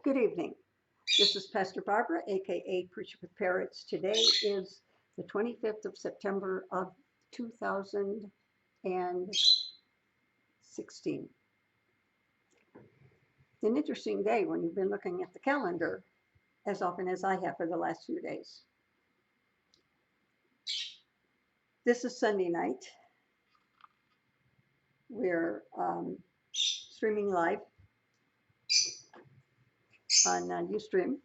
Good evening. This is Pastor Barbara, aka Preacher with Parrots. Today is the 25th of September of 2016. It's an interesting day when you've been looking at the calendar as often as I have for the last few days. This is Sunday night. We're streaming live on Ustream.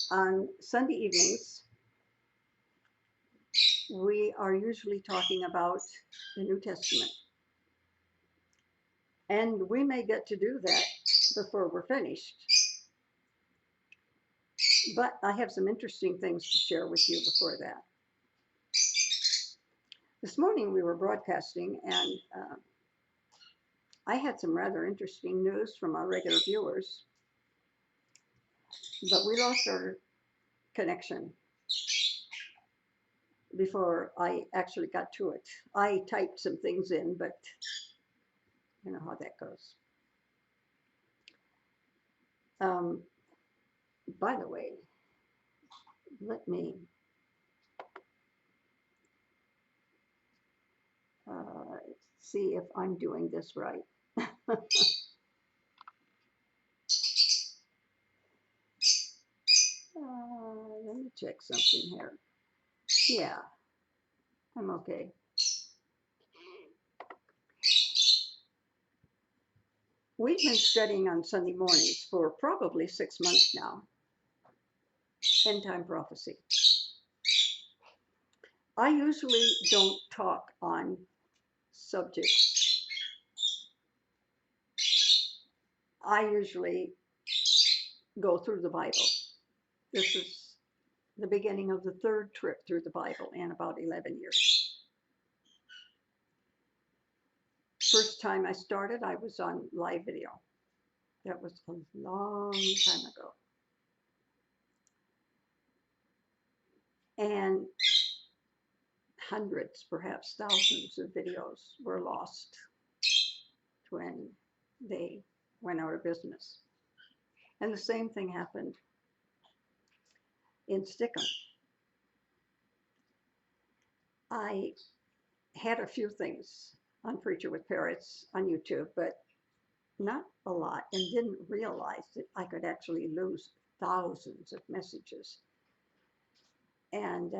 On Sunday evenings, we are usually talking about the New Testament. And we may get to do that before we're finished. But I have some interesting things to share with you before that. This morning we were broadcasting, and I had some rather interesting news from our regular viewers, but we lost our connection before I actually got to it. I typed some things in, but you know how that goes. By the way, let me see if I'm doing this right. Let me check something here. Yeah, I'm okay. We've been studying on Sunday mornings for probably 6 months now, end time prophecy. I usually don't talk on subjects. I usually go through the Bible. This is the beginning of the third trip through the Bible in about 11 years. First time I started, I was on live video. That was a long time ago. And hundreds, perhaps thousands of videos were lost when they went out of business. And the same thing happened in Stickum. I had a few things on Preacher with Parrots on YouTube, but not a lot, and didn't realize that I could actually lose thousands of messages. And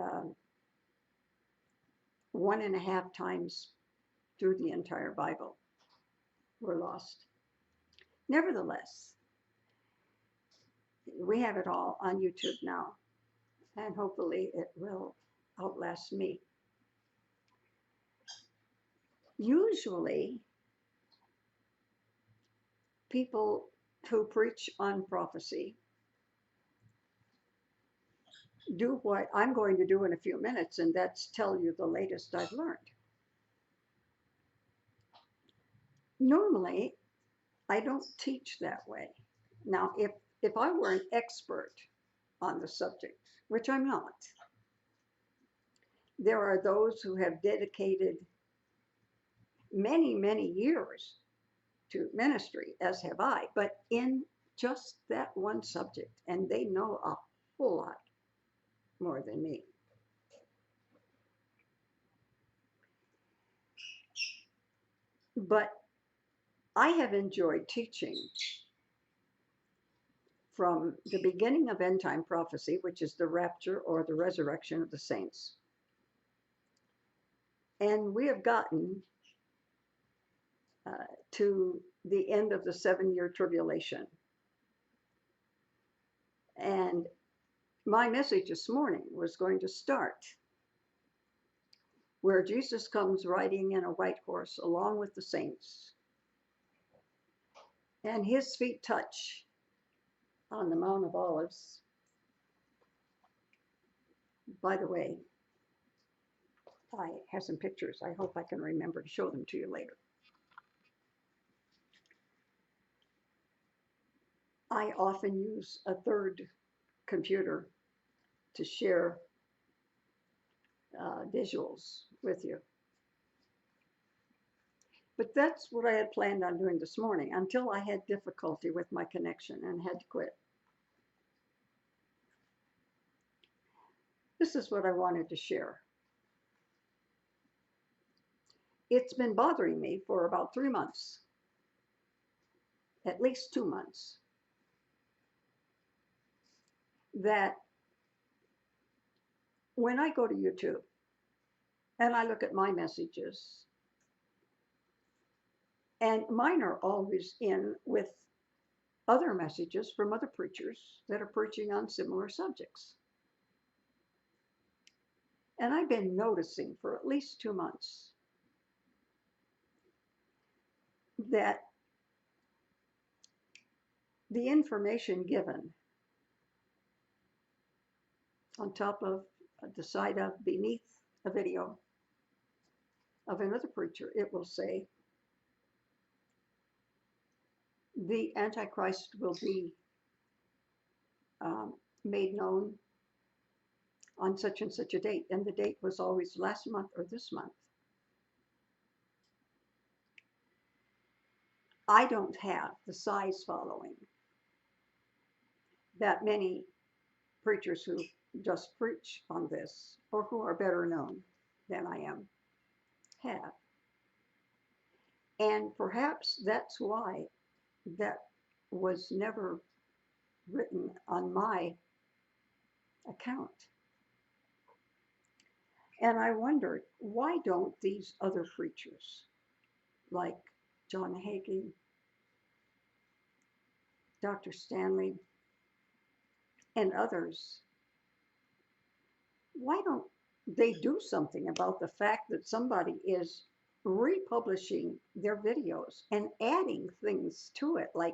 1.5 times through the entire Bible were lost. Nevertheless, we have it all on YouTube now, and hopefully it will outlast me. Usually, people who preach on prophecy do what I'm going to do in a few minutes, and that's tell you the latest I've learned. Normally, I don't teach that way. Now, if I were an expert on the subject, which I'm not, there are those who have dedicated many, many years to ministry, as have I, but in just that one subject, and they know a whole lot more than me. But I have enjoyed teaching from the beginning of end time prophecy, which is the rapture or the resurrection of the saints. And we have gotten to the end of the 7-year tribulation. And my message this morning was going to start where Jesus comes riding in a white horse along with the saints, and his feet touch on the Mount of Olives. By the way, I have some pictures. I hope I can remember to show them to you later. I often use a third computer to share visuals with you. But that's what I had planned on doing this morning until I had difficulty with my connection and had to quit. This is what I wanted to share. It's been bothering me for about 3 months, at least 2 months, that when I go to YouTube and I look at my messages, and mine are always in with other messages from other preachers that are preaching on similar subjects. And I've been noticing for at least 2 months that the information given on top of the side of beneath a video of another preacher, it will say, the Antichrist will be made known on such and such a date. And the date was always last month or this month. I don't have the size following that many preachers who just preach on this or who are better known than I am have. And perhaps that's why that was never written on my account. And I wondered, why don't these other preachers, like John Hagee, Dr. Stanley, and others, why don't they do something about the fact that somebody is republishing their videos and adding things to it, like,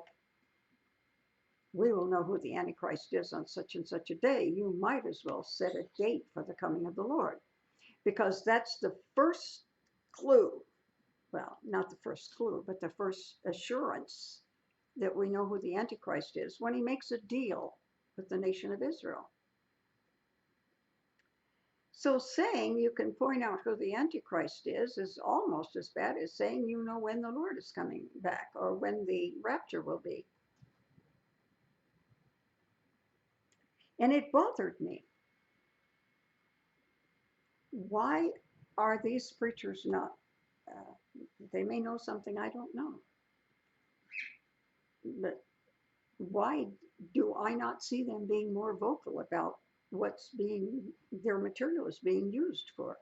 we will know who the Antichrist is on such and such a day. You might as well set a date for the coming of the Lord, because that's the first clue. Well, not the first clue, but the first assurance that we know who the Antichrist is when he makes a deal with the nation of Israel. So saying you can point out who the Antichrist is almost as bad as saying you know when the Lord is coming back or when the rapture will be. And it bothered me. Why are these preachers not, they may know something I don't know, but why do I not see them being more vocal about what's being, their material is being used for?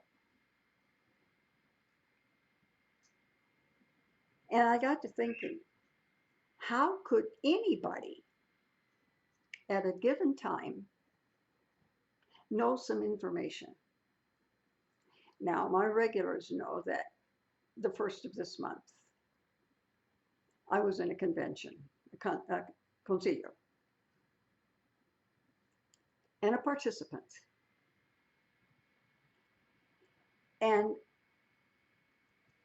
And I got to thinking, how could anybody at a given time know some information? Now, my regulars know that the first of this month, I was in a convention, a concilio, and a participant. And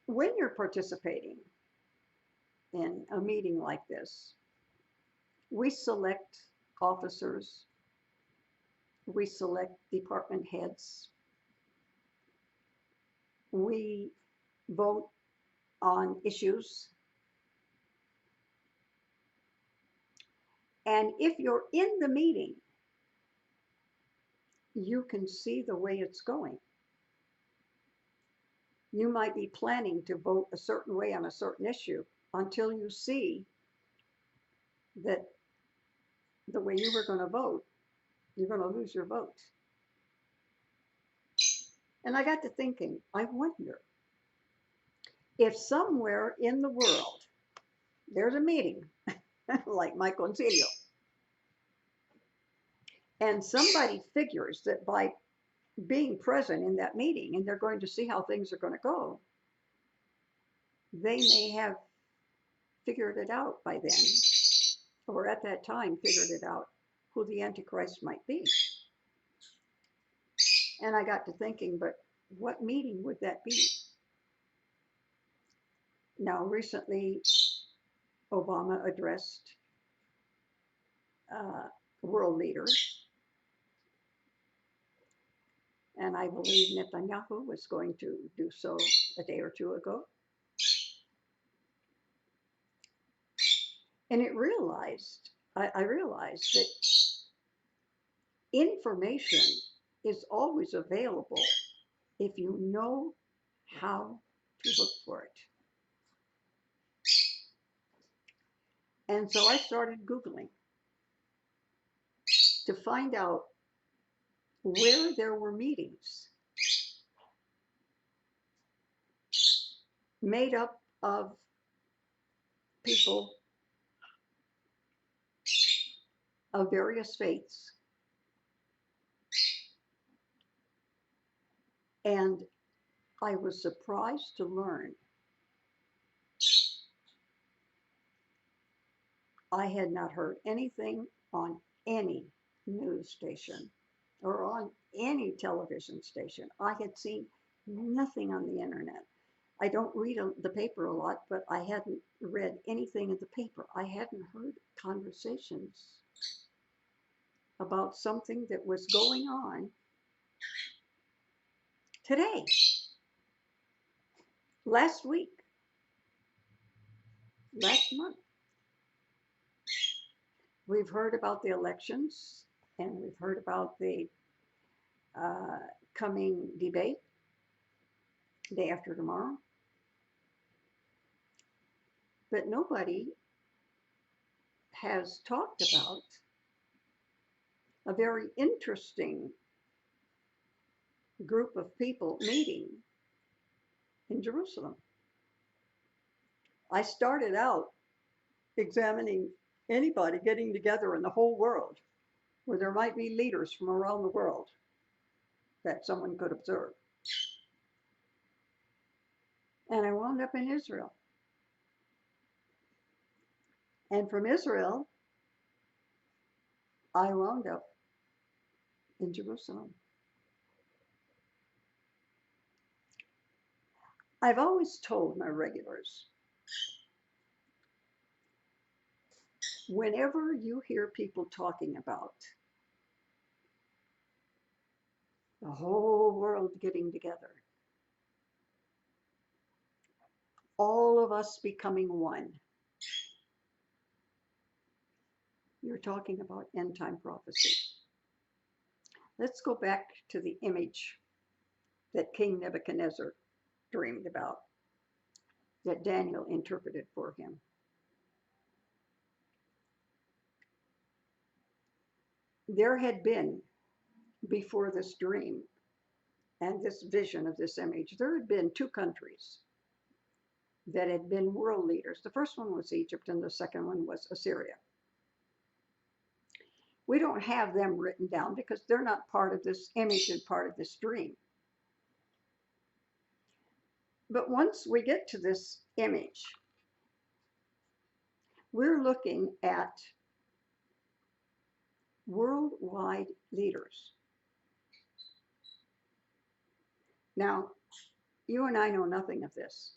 when you're participating in a meeting like this, we select officers, we select department heads, we vote on issues. And if you're in the meeting, you can see the way it's going. You might be planning to vote a certain way on a certain issue until you see that the way you were going to vote, you're going to lose your vote. And I got to thinking, I wonder if somewhere in the world there's a meeting like my concilio, and somebody figures that by being present in that meeting and they're going to see how things are going to go, they may have figured it out by then, or at that time figured it out, who the Antichrist might be. And I got to thinking, but what meeting would that be? Now, recently, Obama addressed world leaders, and I believe Netanyahu was going to do so a day or two ago. And I realized that information is always available if you know how to look for it. And so I started Googling to find out where there were meetings made up of people of various faiths. And I was surprised to learn I had not heard anything on any news station or on any television station. I had seen nothing on the internet. I don't read the paper a lot, but I hadn't read anything in the paper. I hadn't heard conversations about something that was going on today, last week, last month. We've heard about the elections and we've heard about the coming debate day after tomorrow. But nobody has talked about a very interesting group of people meeting in Jerusalem. I started out examining anybody getting together in the whole world where there might be leaders from around the world that someone could observe. And I wound up in Israel. And from Israel, I wound up in Jerusalem. I've always told my regulars, whenever you hear people talking about the whole world getting together, all of us becoming one, you're talking about end time prophecy. Let's go back to the image that King Nebuchadnezzar dreamed about, that Daniel interpreted for him. There had been, before this dream and this vision of this image, there had been two countries that had been world leaders. The first one was Egypt and the second one was Assyria. We don't have them written down because they're not part of this image and part of this dream. But once we get to this image, we're looking at worldwide leaders. Now, you and I know nothing of this.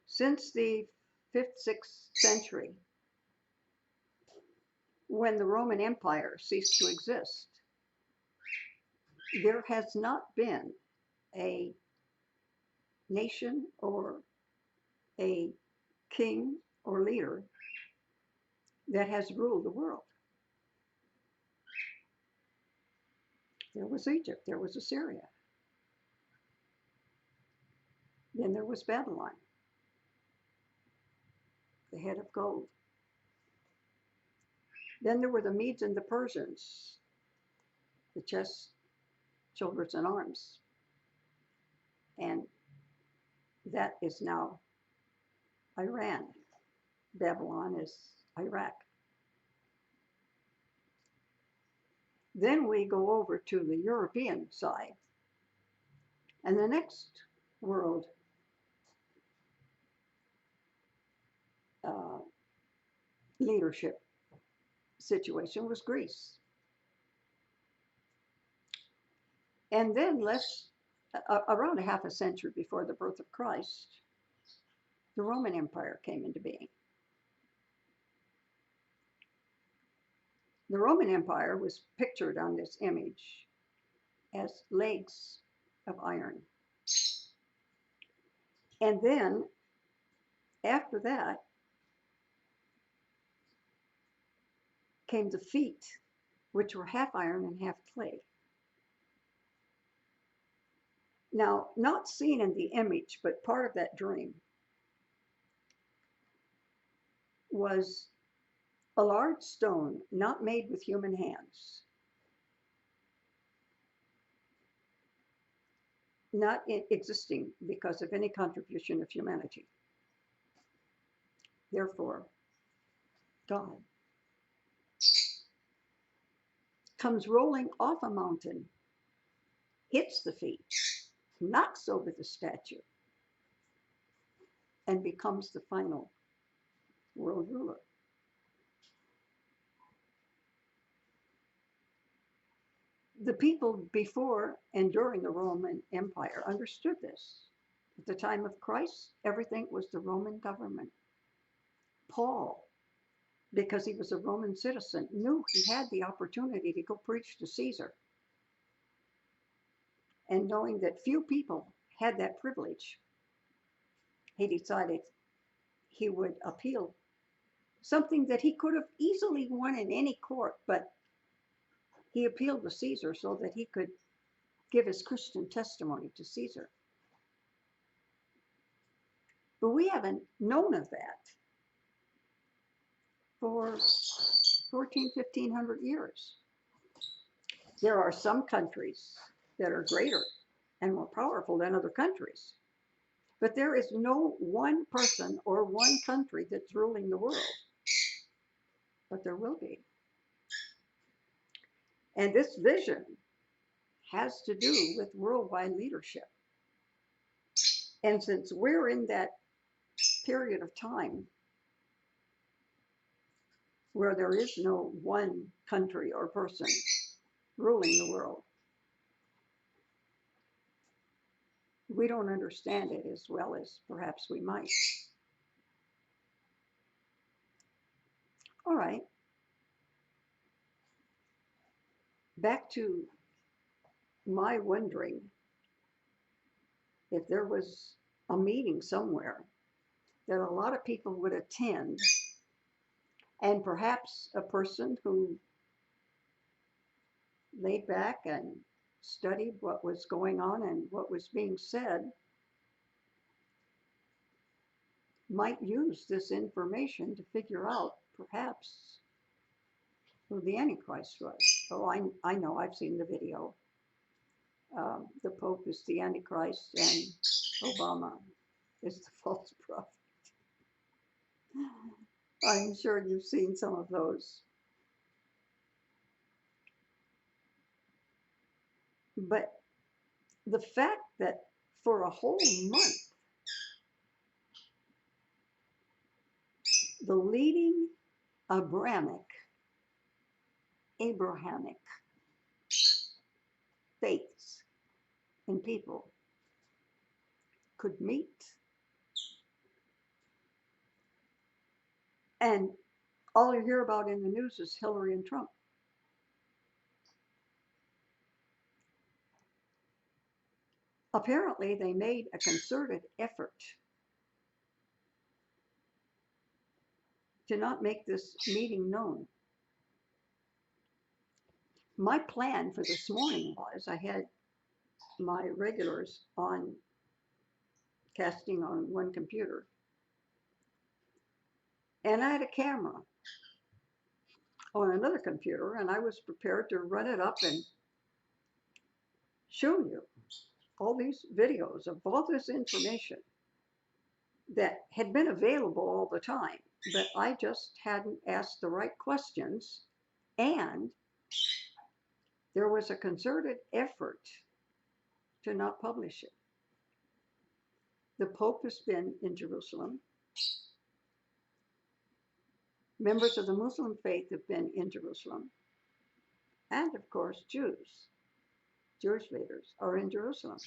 Since the 5th, 6th century, when the Roman Empire ceased to exist, there has not been a nation or a king or leader that has ruled the world. There was Egypt, there was Assyria. Then there was Babylon, the head of gold. Then there were the Medes and the Persians, the chess, shoulders, and arms. And that is now Iran. Babylon is Iraq. Then we go over to the European side. And the next world leadership situation was Greece. And then around a half a century before the birth of Christ, the Roman Empire came into being. The Roman Empire was pictured on this image as legs of iron. And then After that came the feet, which were half iron and half clay. Now, not seen in the image, but part of that dream was a large stone not made with human hands, not existing because of any contribution of humanity. Therefore, God comes rolling off a mountain, hits the feet, knocks over the statue, and becomes the final world ruler. The people before and during the Roman Empire understood this. At the time of Christ, everything was the Roman government. Paul, because he was a Roman citizen, knew he had the opportunity to go preach to Caesar. And knowing that few people had that privilege, he decided he would appeal something that he could have easily won in any court, but he appealed to Caesar so that he could give his Christian testimony to Caesar. But we haven't known of that for 1,1500 years. There are some countries that are greater and more powerful than other countries. But there is no one person or one country that's ruling the world. But there will be. And this vision has to do with worldwide leadership. And since we're in that period of time where there is no one country or person ruling the world, we don't understand it as well as perhaps we might. All right. Back to my wondering if there was a meeting somewhere that a lot of people would attend, and perhaps a person who laid back and studied what was going on and what was being said might use this information to figure out perhaps who the Antichrist was. Oh, I know, I've seen the video. The Pope is the Antichrist and Obama is the false prophet. I'm sure you've seen some of those. But the fact that for a whole month, the leading Abrahamic faiths and people could meet, and all you hear about in the news is Hillary and Trump. Apparently, they made a concerted effort to not make this meeting known. My plan for this morning was I had my regulars on casting on one computer, and I had a camera on another computer, and I was prepared to run it up and show you all these videos of all this information that had been available all the time, but I just hadn't asked the right questions, and there was a concerted effort to not publish it. The Pope has been in Jerusalem. Members of the Muslim faith have been in Jerusalem. And of course, Jewish leaders are in Jerusalem.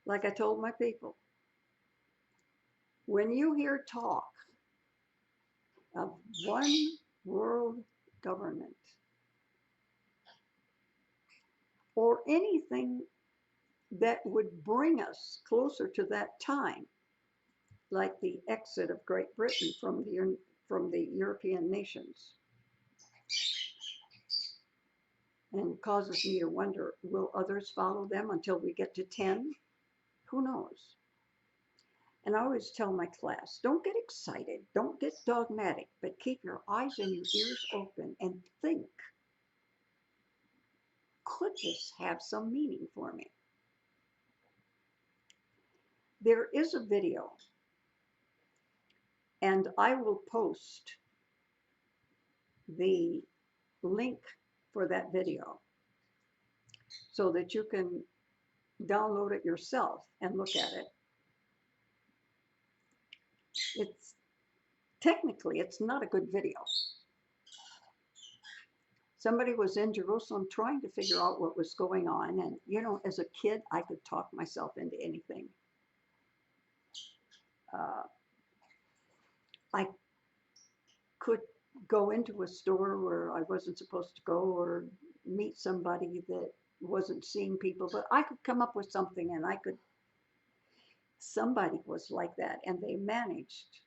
Like I told my people, when you hear talk of one world government or anything that would bring us closer to that time, like the exit of Great Britain from the European nations, and causes me to wonder, will others follow them until we get to 10? Who knows? And I always tell my class, don't get excited, don't get dogmatic, but keep your eyes and your ears open and think, could this have some meaning for me? There is a video, and I will post the link for that video so that you can download it yourself and look at it. It's technically, it's not a good video. Somebody was in Jerusalem trying to figure out what was going on, and you know, as a kid, I could talk myself into anything. I could go into a store where I wasn't supposed to go, or meet somebody that wasn't seeing people, but I could come up with something, and somebody was like that, and they managed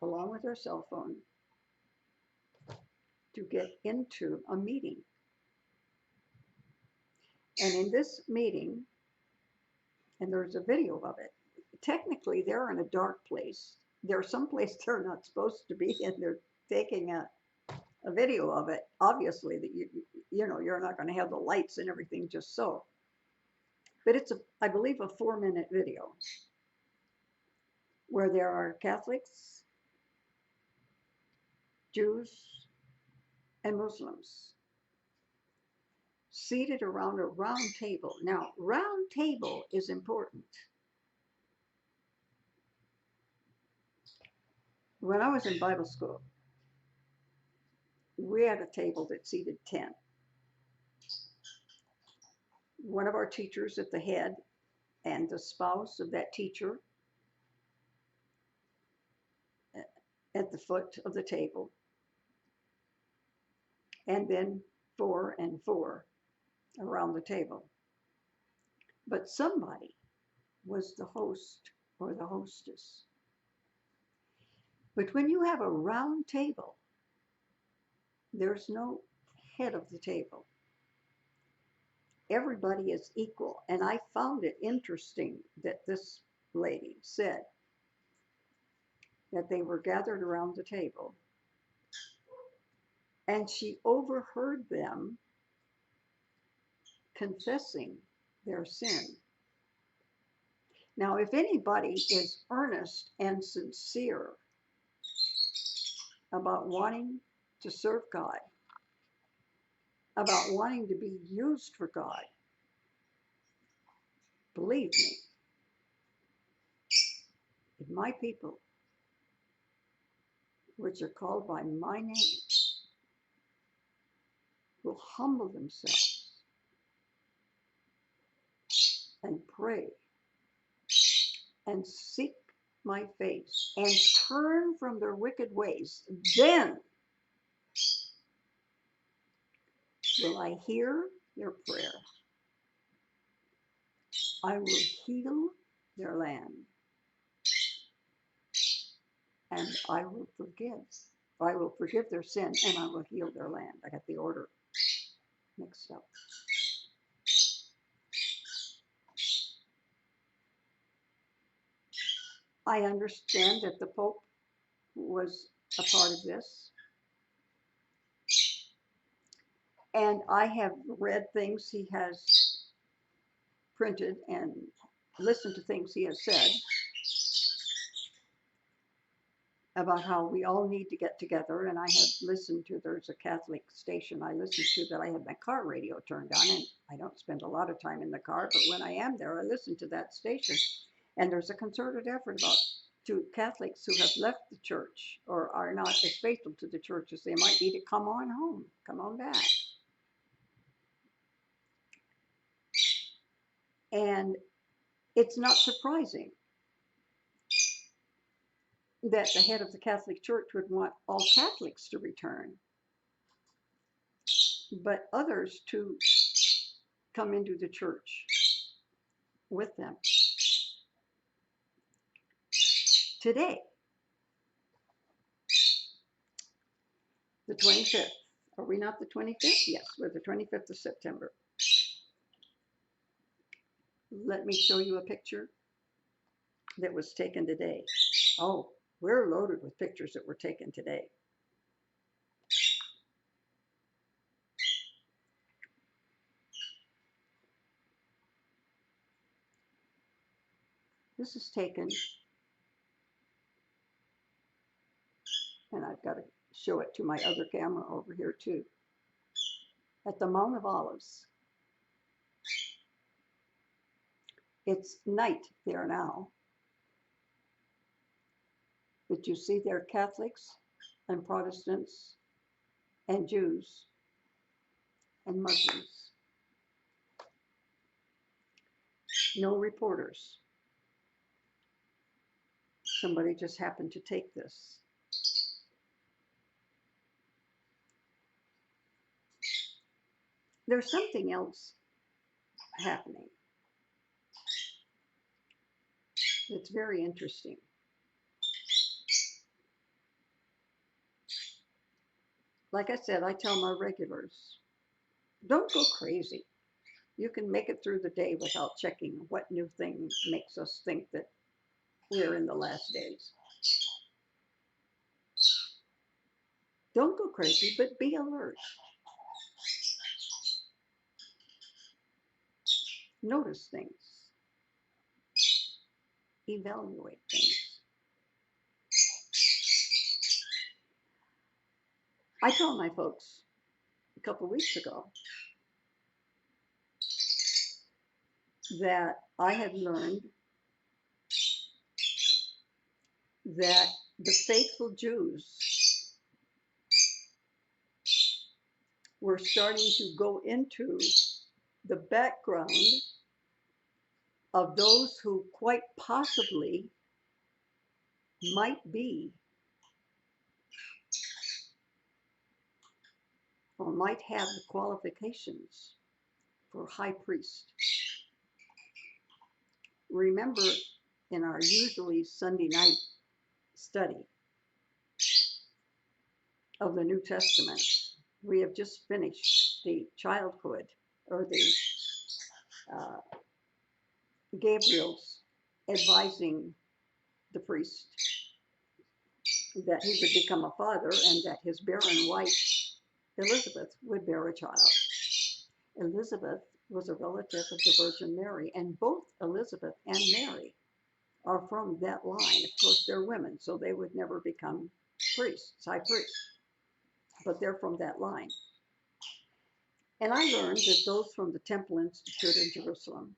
along with their cell phone, to get into a meeting. And in this meeting, and there's a video of it, technically they're in a dark place. They're someplace they're not supposed to be, and they're taking a video of it. Obviously, that you know, you're not going to have the lights and everything just so. But it's I believe, a 4-minute video where there are Catholics, Jews, and Muslims seated around a round table. Now, round table is important. When I was in Bible school, we had a table that seated 10. One of our teachers at the head, and the spouse of that teacher at the foot of the table, and then 4 and 4 around the table. But somebody was the host or the hostess. But when you have a round table, there's no head of the table. Everybody is equal. And I found it interesting that this lady said that they were gathered around the table, and she overheard them confessing their sin. Now, if anybody is earnest and sincere about wanting to serve God, about wanting to be used for God, believe me, if my people, which are called by my name, will humble themselves and pray and seek my face and turn from their wicked ways, then will I hear their prayer. I will heal their land, and I will forgive. I will forgive their sin, and I will heal their land. I got the order mixed up. I understand that the Pope was a part of this. And I have read things he has printed and listened to things he has said about how we all need to get together. And I have listened to, there's a Catholic station I listen to that I have my car radio turned on, and I don't spend a lot of time in the car, but when I am there, I listen to that station. And there's a concerted effort to Catholics who have left the church or are not as faithful to the church as they might be to come on home, come on back. And it's not surprising that the head of the Catholic Church would want all Catholics to return, but others to come into the church with them. today, the 25th. Are we not the 25th? Yes, we're the 25th of September. Let me show you a picture that was taken today. Oh, we're loaded with pictures that were taken today. This is taken, and I've got to show it to my other camera over here too, at the Mount of Olives. It's night there now, but you see there are Catholics and Protestants and Jews and Muslims. No reporters. Somebody just happened to take this. There's something else happening. It's very interesting. Like I said, I tell my regulars, don't go crazy. You can make it through the day without checking what new thing makes us think that we're in the last days. Don't go crazy, but be alert. Notice things. Evaluate things. I told my folks a couple of weeks ago that I had learned that the faithful Jews were starting to go into the background of those who quite possibly might be or might have the qualifications for high priest. Remember, in our usually Sunday night study of the New Testament, we have just finished the childhood, or the Gabriel's advising the priest that he would become a father and that his barren wife Elizabeth would bear a child. Elizabeth was a relative of the Virgin Mary, and both Elizabeth and Mary are from that line. Of course, they're women, so they would never become priests, high priests, but they're from that line. And I learned that those from the Temple Institute in Jerusalem,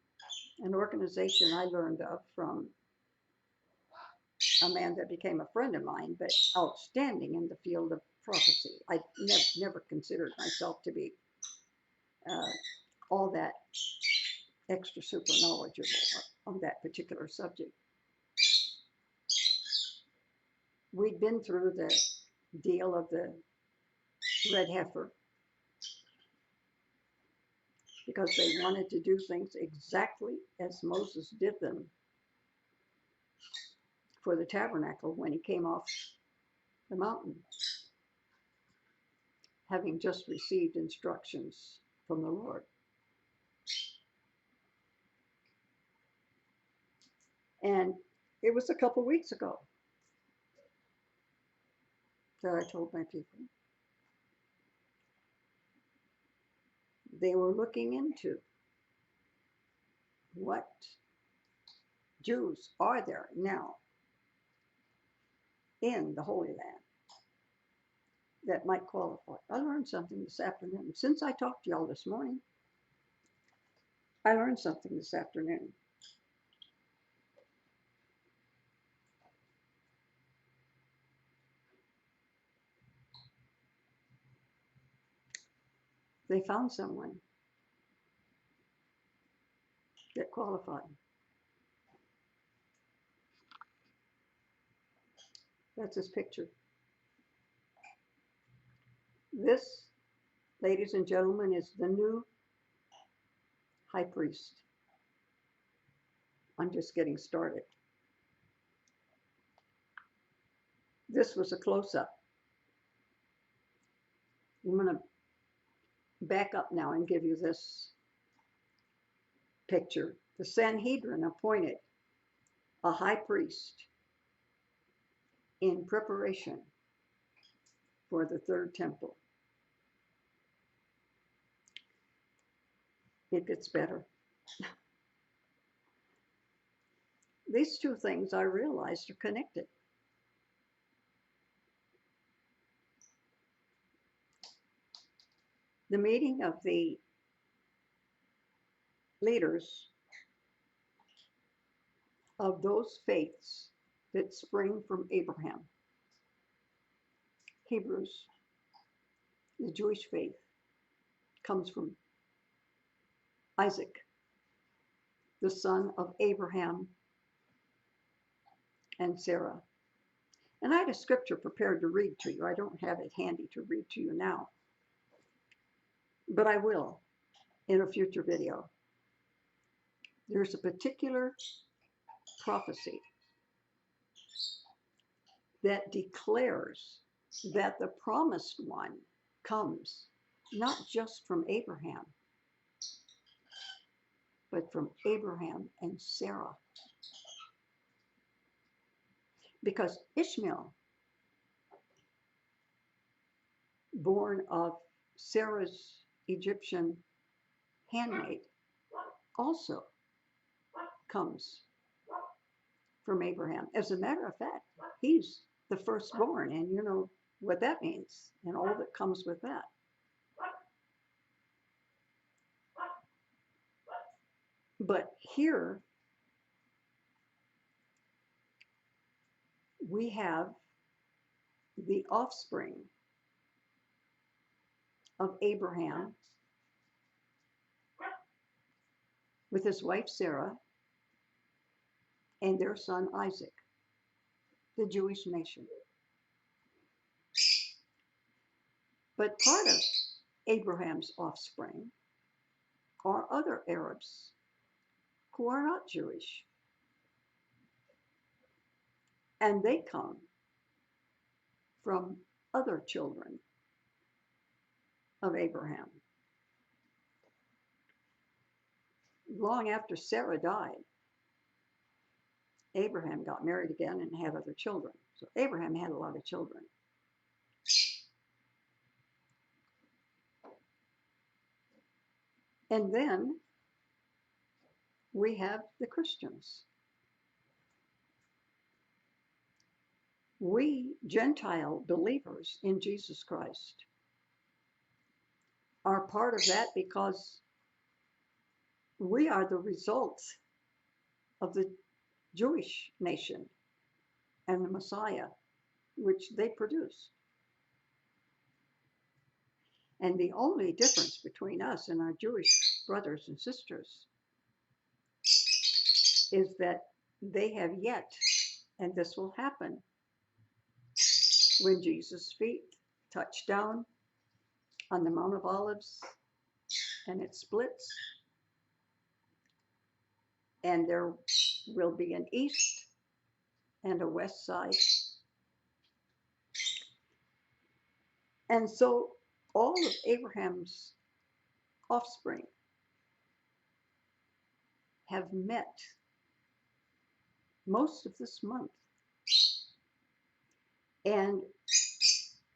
an organization I learned of from a man that became a friend of mine, but outstanding in the field of prophecy. I never considered myself to be all that extra super knowledgeable on that particular subject. We'd been through the deal of the red heifer because they wanted to do things exactly as Moses did them for the tabernacle when he came off the mountain, having just received instructions from the Lord. And it was a couple weeks ago that I told my people they were looking into what Jews are there now in the Holy Land that might qualify. I learned something this afternoon. Since I talked to y'all this morning, I learned something this afternoon. They found someone that qualified. That's his picture. This, ladies and gentlemen, is the new high priest. I'm just getting started. This was a close-up. I'm going to back up now and give you this picture. The Sanhedrin appointed a high priest in preparation for the third temple. It gets better. These two things I realized are connected. The meeting of the leaders of those faiths that spring from Abraham. Hebrews, the Jewish faith, comes from Isaac, the son of Abraham and Sarah. And I had a scripture prepared to read to you. I don't have it handy to read to you now, but I will in a future video. There's a particular prophecy that declares that the promised one comes not just from Abraham, but from Abraham and Sarah. Because Ishmael, born of Sarah's Egyptian handmaid, also comes from Abraham. As a matter of fact, he's the firstborn, and you know what that means and all that comes with that. But here we have the offspring of Abraham with his wife Sarah and their son Isaac, the Jewish nation. But part of Abraham's offspring are other Arabs who are not Jewish. And they come from other children of Abraham. Long after Sarah died, Abraham got married again and had other children. So Abraham had a lot of children. And then we have the Christians. We Gentile believers in Jesus Christ are part of that because we are the results of the Jewish nation and the Messiah, which they produced. And the only difference between us and our Jewish brothers and sisters is that they have yet, and this will happen when Jesus' feet touch down on the Mount of Olives and it splits, and there will be an east and a west side. And so all of Abraham's offspring have met most of this month. And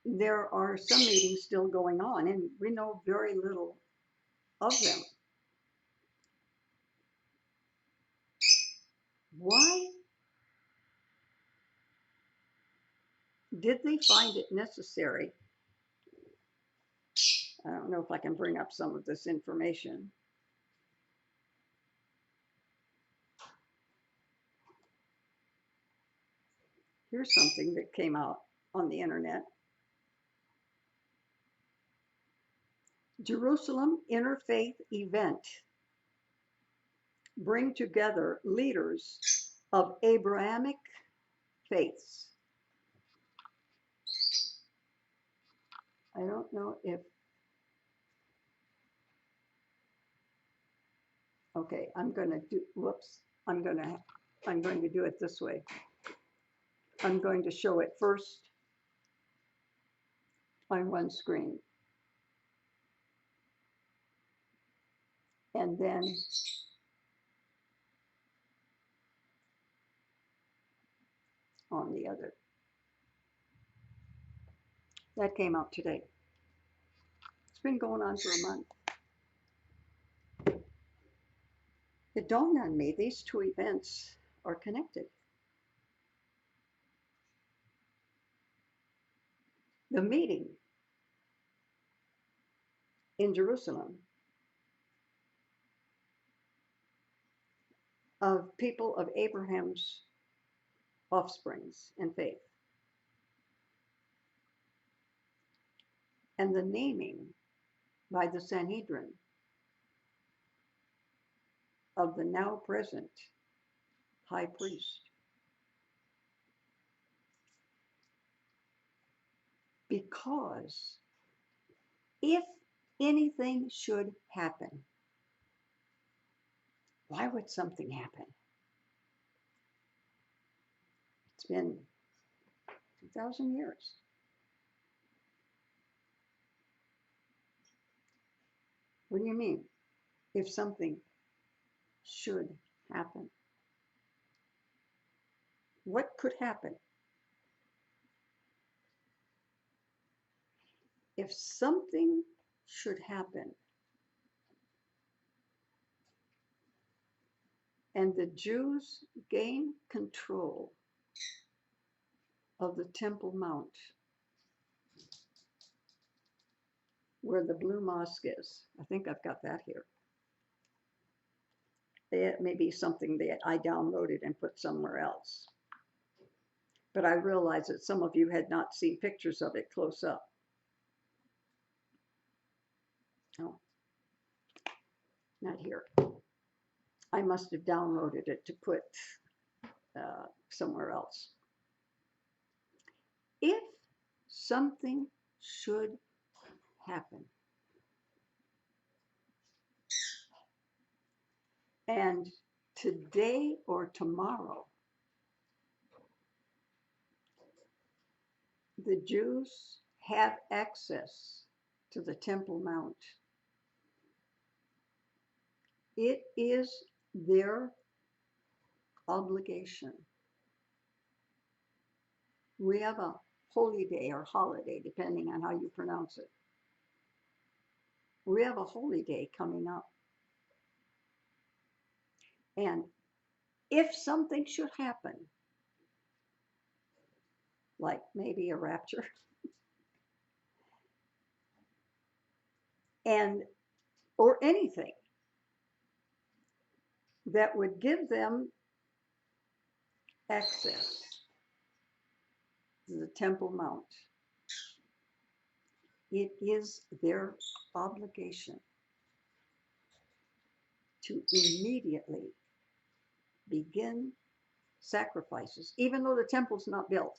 there are some meetings still going on, and we know very little of them. Why did they find it necessary? I don't know if I can bring up some of this information. Here's something that came out on the internet. Jerusalem Interfaith Event. Bring together leaders of Abrahamic faiths. I don't know if, okay, I'm going to do it this way. I'm going to show it first on one screen. And then on the other. That came out today. It's been going on for a month. It dawned on me these two events are connected. The meeting in Jerusalem of people of Abraham's offsprings in faith, and the naming by the Sanhedrin of the now present high priest. Because if anything should happen, why would something happen? It's been 2,000 years. What do you mean? If something should happen? What could happen? If something should happen and the Jews gain control of the Temple Mount, where the Blue Mosque is. I think I've got that here. It may be something that I downloaded and put somewhere else. But I realize that some of you had not seen pictures of it close up. Oh, not here. I must have downloaded it to put somewhere else. If something should happen, and today or tomorrow, the Jews have access to the Temple Mount, it is their obligation. We have a holy day or holiday, depending on how you pronounce it. We have a holy day coming up. And if something should happen, like maybe a rapture, and or anything that would give them access to the Temple Mount, it is their obligation to immediately begin sacrifices, even though the temple's not built.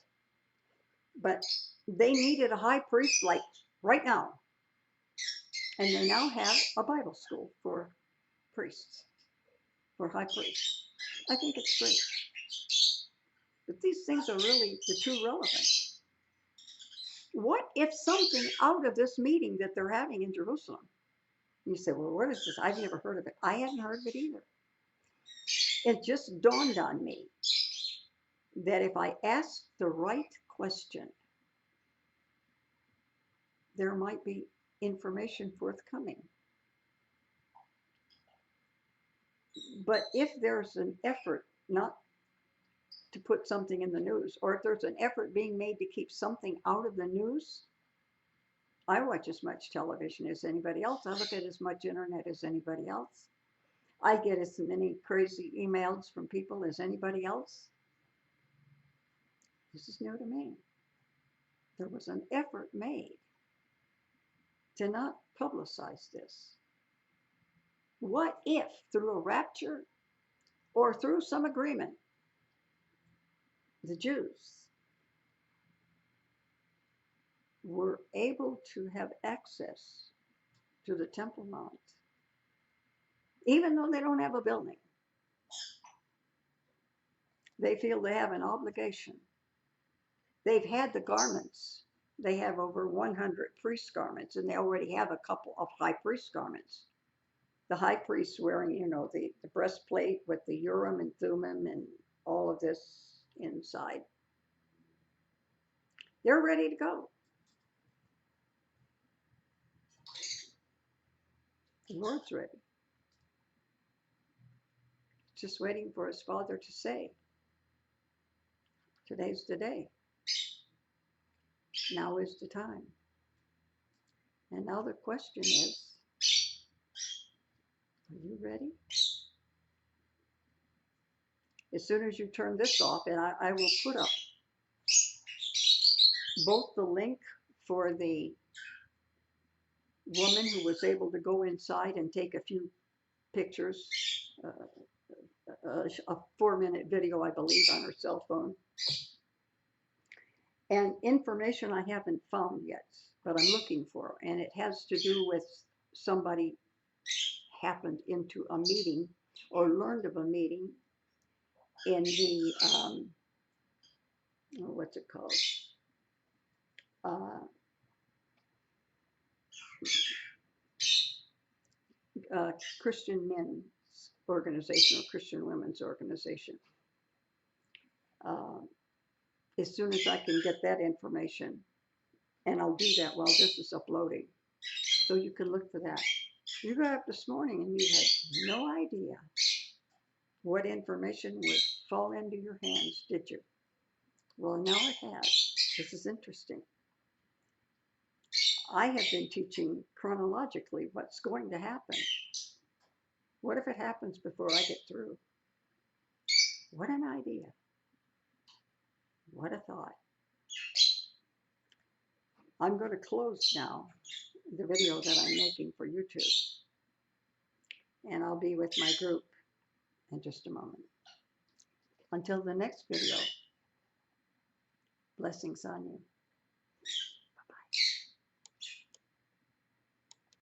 But they needed a high priest like right now. And they now have a Bible school for priests, for high priests. I think it's great. But these things are really the too relevant. What if something out of this meeting that they're having in Jerusalem? You say, well, what is this? I've never heard of it. I hadn't heard of it either. It just dawned on me that if I asked the right question, there might be information forthcoming. But if there's an effort not to put something in the news, or if there's an effort being made to keep something out of the news, I watch as much television as anybody else. I look at as much internet as anybody else. I get as many crazy emails from people as anybody else. This is new to me. There was an effort made to not publicize this. What if, through a rapture or through some agreement, the Jews were able to have access to the Temple Mount, even though they don't have a building? They feel they have an obligation. They've had the garments They have over 100 priest garments, and they already have a couple of high priest garments. The high priest wearing, the breastplate with the Urim and Thummim and all of this inside. They're ready to go. The Lord's ready. Just waiting for his Father to say, today's the day. Now is the time. And now the question is, are you ready? As soon as you turn this off, and I will put up both the link for the woman who was able to go inside and take a few pictures, a 4-minute video, I believe, on her cell phone, and information I haven't found yet, but I'm looking for, and it has to do with somebody happened into a meeting or learned of a meeting in the, what's it called? Christian men's organization or Christian women's organization. As soon as I can get that information, and I'll do that while this is uploading, so you can look for that. You got up this morning and you had no idea what information would fall into your hands, did you? Well, now it has. This is interesting. I have been teaching chronologically what's going to happen. What if it happens before I get through? What an idea. What a thought. I'm going to close now the video that I'm making for YouTube. And I'll be with my group in just a moment. Until the next video, blessings on you.